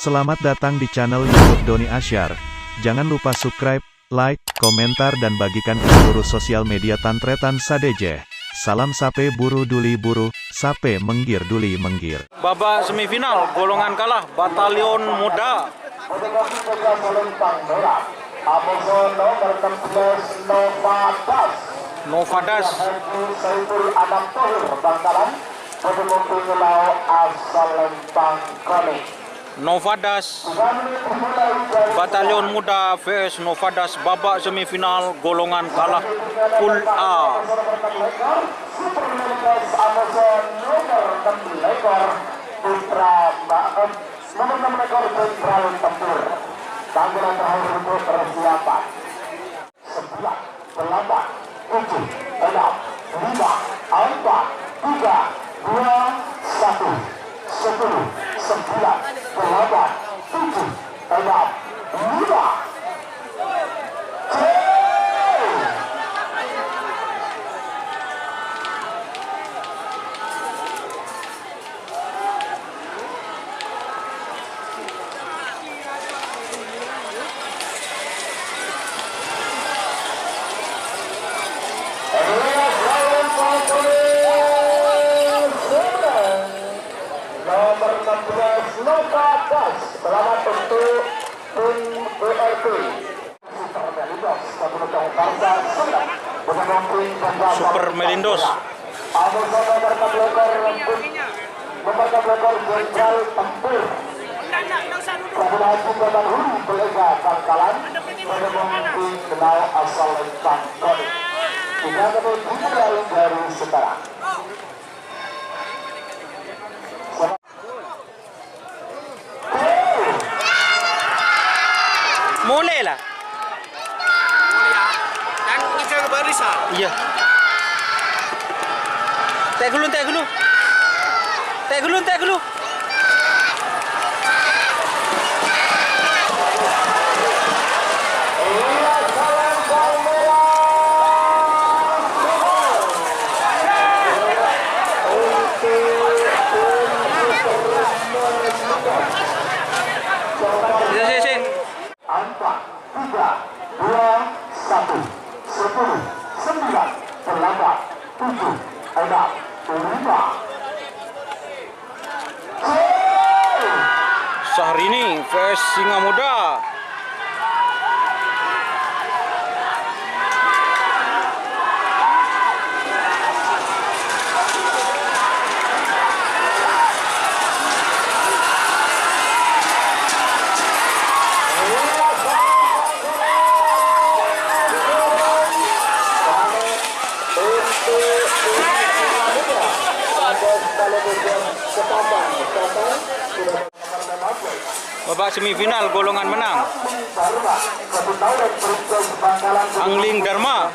Selamat datang di channel YouTube Doni Asyar. Jangan lupa subscribe, like, komentar dan bagikan ke seluruh sosial media Tantretan Sadejeh. Salam sape buru duli buru, sape menggir duli menggir. Babak semifinal, golongan kalah Batalion Muda. Novadas. Novadas Batalion Muda vs Novadas babak semifinal golongan kalah Pool A. Tanggalan terakhir untuk persiapan 9, 8, 7, 6, 5, 4, 3, 2, 1. Sepuluh, 9, 8, 7, 6, 5. Novadas, selamat untuk tim BRT. Super Melindos. Mulai lah. Dan mengejar barisan. Iya. Tek dulu. Sini. 4, 3, 2, 1. 10, 9, 8, 7, 6, 5. Syahrini vs Singa Muda. Babak semifinal golongan menang Angling Dharma.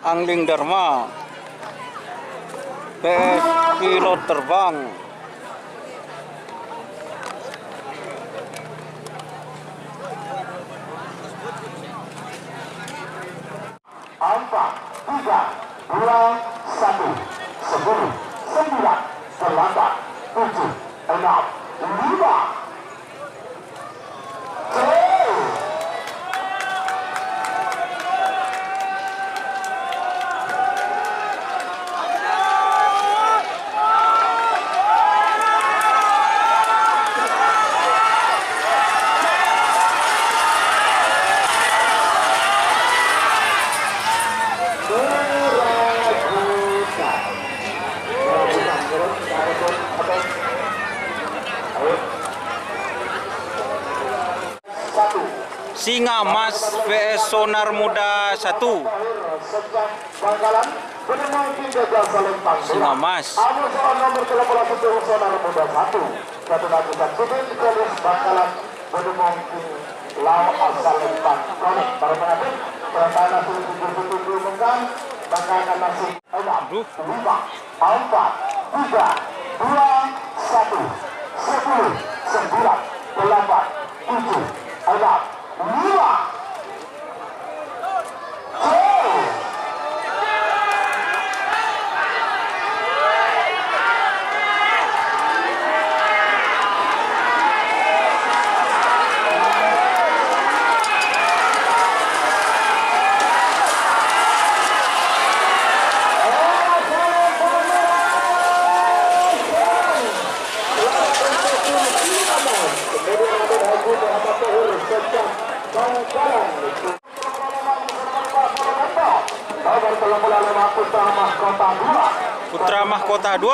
Angling Dharma PS pilot terbang. Empat, 3, 2, 1. 10, 9, 8, 7, 6, 5. Singa Mas vs Sonar Muda 1. Singa Mas. Aduh. 5, 4, 3, 2, 1. 10, Putra Mahkota 2.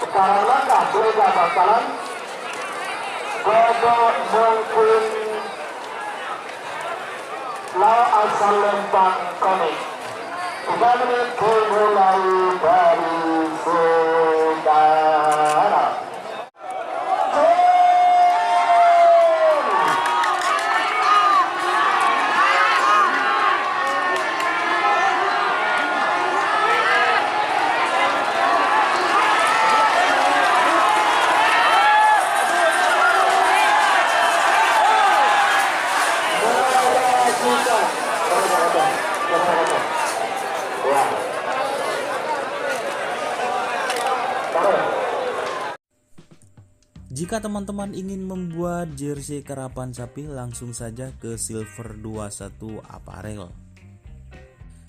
Sekarang langkah Brega Bakalan Gogo mungkin Lau asal Lempang Komik 3 menit dimulai dari saudara. Jika teman-teman ingin membuat jersey karapan sapi, langsung saja ke Silver 21 Apparel.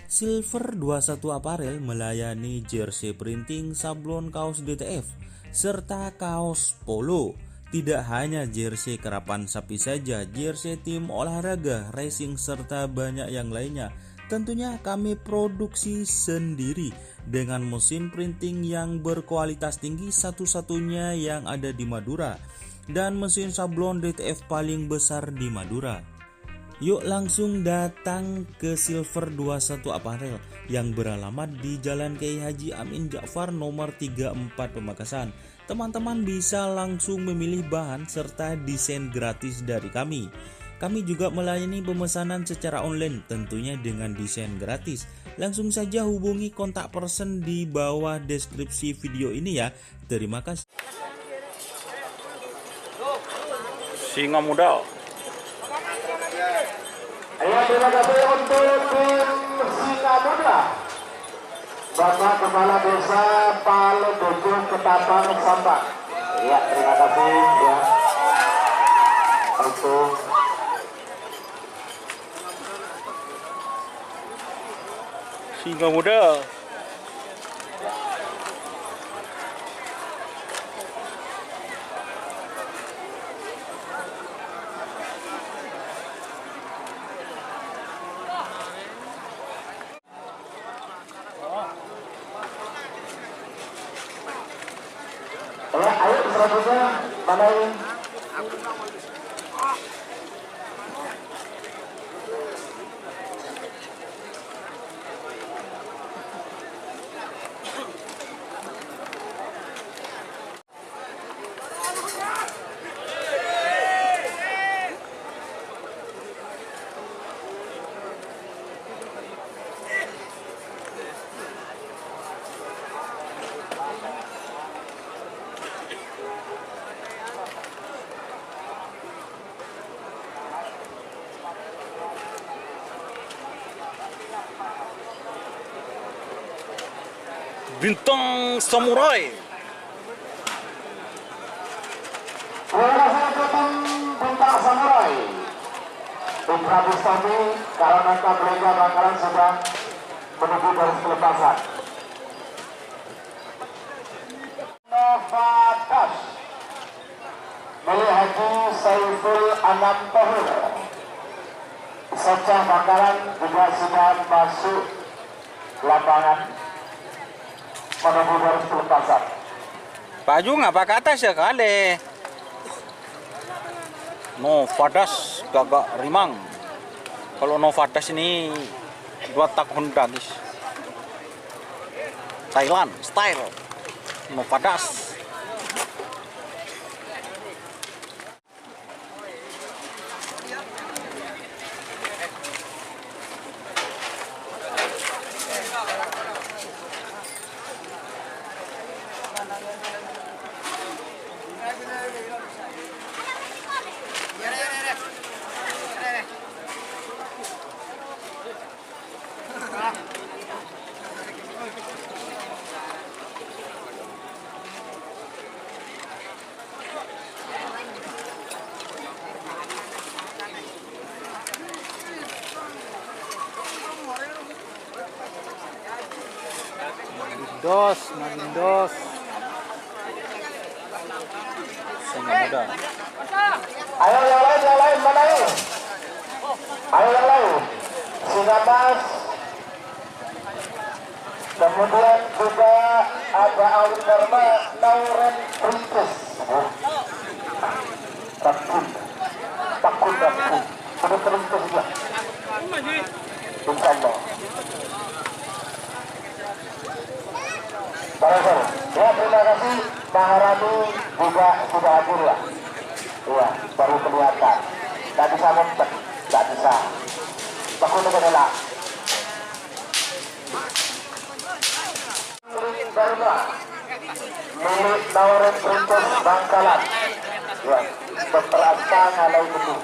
Silver 21 Apparel melayani jersey printing, sablon, kaos DTF, serta kaos polo. Tidak hanya jersey karapan sapi saja, jersey tim olahraga, racing, serta banyak yang lainnya. Tentunya kami produksi sendiri dengan mesin printing yang berkualitas tinggi, satu-satunya yang ada di Madura, dan mesin sablon DTF paling besar di Madura. Yuk langsung datang ke Silver 21 Apparel yang beralamat di Jalan Kiai Haji Amin Ja'far nomor 34 Pamekasan. Teman-teman bisa langsung memilih bahan serta desain gratis dari kami. Kami juga melayani pemesanan secara online, tentunya dengan desain gratis. Langsung saja hubungi kontak person di bawah deskripsi video ini ya. Terima kasih. Singa Muda. Ayo, terima kasih untuk tim Singa Muda. Bapak Kepala Desa Palo Dojo Ketapang Sambak. Ya, terima kasih ya untuk Singa Muda. ya, ayo selanjutnya mana ini? Bintang Samurai. Terima kasih untuk tim Bintang Samurai. Putra Bustami karena Brega Bakalan sudah menuju garis pelepasan. Novadas milik Haji Saiful Anam Tohir. Secah Bakalan juga sudah masuk lapangan menuju garis pelepasan. Baju nggak pakai atas ya kali. Novadas gagak rimang. Kalau Novadas ini 2 tahun guys. Thailand style Novadas. Malindos. Singa Muda. Ayo yang lain mana ini? Ayo yang lain. Singamas. Kemudian juga ada Awi Dharma, Lauren Princess. Takut. Ada Princess juga. Insya Allah. Ya, terima kasih. Maharani juga sudah hadir ya. Iya, baru kelihatan. Tidak bisa ngumpet, tidak bisa. Bakun adalah Dharma milik Lauren Princess Bangkalan. Ya, Dr. Asta Ngalau Gedung.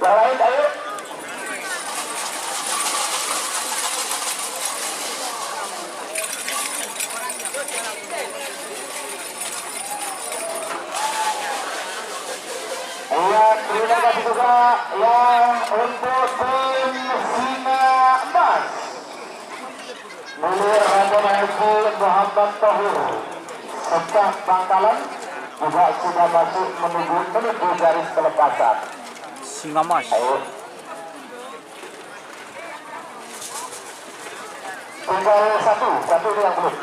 Yang lain, ayo. Ya, terima kasih juga yang untuk tim Singa Emas milik Raden Haji Muhammad Tahir Secah Bangkalan juga sudah masuk menuju garis pelepasan. Singa Mas. Ayo. Tinggal satu yang belum.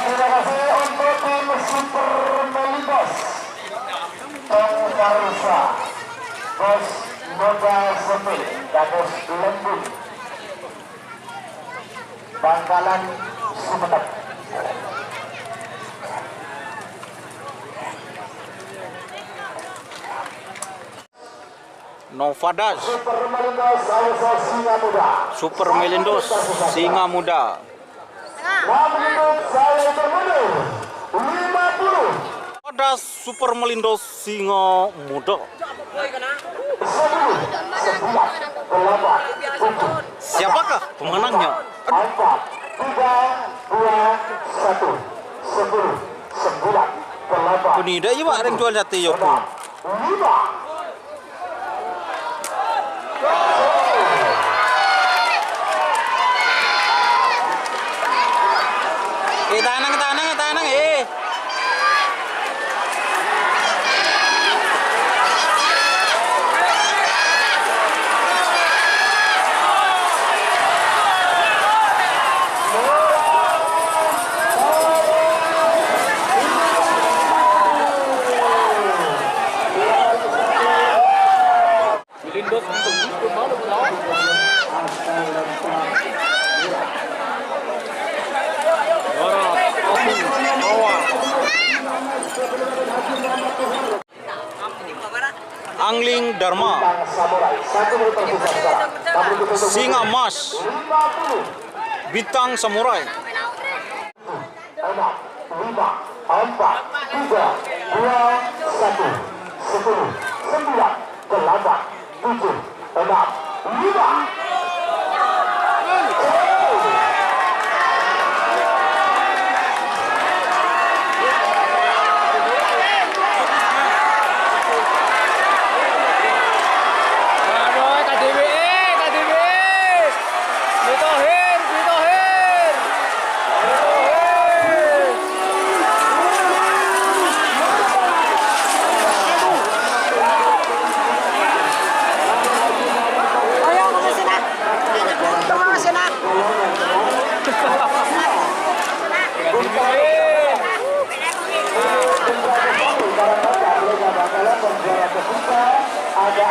Terima kasih untuk tim Super Melindos Tong Karusa Bos Moda Sepil Gatus Lembun Bangkalan Sumeneb. Novadas. Super Melindos alias Singa Muda. Super Melindos Singa Muda. Saya bermundur 50. Ada Super Melindos Singa Muda. 10, 9, 8, 7, Siapakah pemenangnya? 4, 3, 2, 1, 10, 9, 8. Ini dah iwak yang jual jati yo pun. 5. Tanang eh. Angling Dharma, Singa Mas, Bintang Samurai. 5, 4, 3, 2, 1, 10, 9, 8, 7, 6, 5. Ayo, kemana?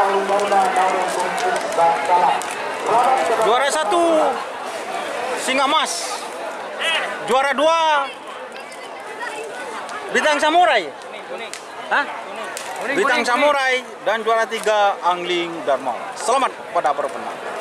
Angling Garuda tahun Bungkus Bangkalan. Juara 1 Singa Mas. Juara 2 Bintang Samurai. Hah? Bintang Samurai dan juara 3 Angling Dharma. Selamat pada para pemenang.